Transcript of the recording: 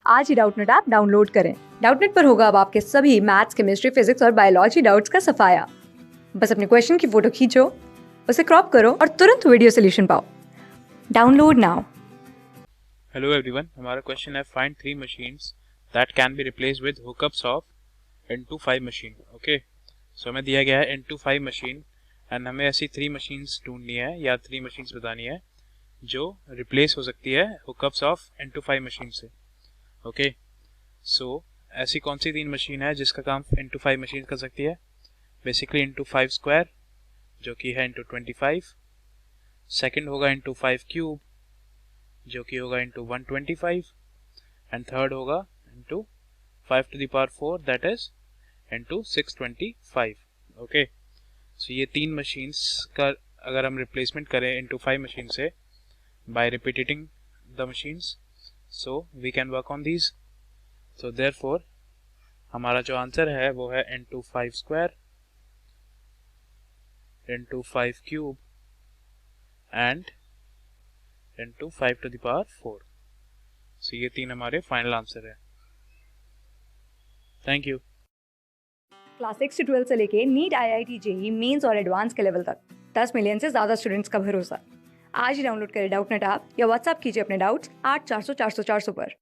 आज ही Doubtnut app download करें। Doubtnut पर होगा अब आपके सभी मैथ्स, केमिस्ट्री, फिजिक्स और बायोलॉजी डाउट्स का सफाया। बस अपने क्वेश्चन की फोटो खींचो, उसे क्रॉप करो और तुरंत वीडियो सोल्यूशन पाओ। Download now. हेलो एवरीवन, हमारा क्वेश्चन है find 3 machines that can be replaced with hookups of N25 machine. Okay, so हमें दिया गया है N25 मशीन एंड हमें ऐसी 3 मशीन्स ढूंढनी है या 3 मशीन्स बतानी है जो रिप्लेस हो सकती है हुकअप्स ऑफ N25 मशीन से। ओके, सो ऐसी कौन सी 3 मशीन है जिसका काम N25 मशीन कर सकती है? बेसिकली N25 स्क्वायर जो कि है N25, सेकेंड होगा N25 क्यूब जो कि होगा N125 एंड थर्ड होगा N5 to the power 4 that is N625। Okay, so ये 3 मशीन्स का अगर हम रिप्लेसमेंट करें N25 मशीन से by repeating the machines, so we can work on these. So therefore हमारा जो आंसर है वो है N25 square, N25 cube and N5 to the power 4। So ये 3 हमारे फाइनल आंसर है। Thank you. क्लास 6 से 12 से लेके नीट, IIT, जेईई मेंस और एडवांस के लेवल तक 10 मिलियन से ज्यादा स्टूडेंट्स का भरोसा। आज ही डाउनलोड करें डाउटनेट ऐप या व्हाट्सएप कीजिए अपने डाउट्स 8400 400 400 पर।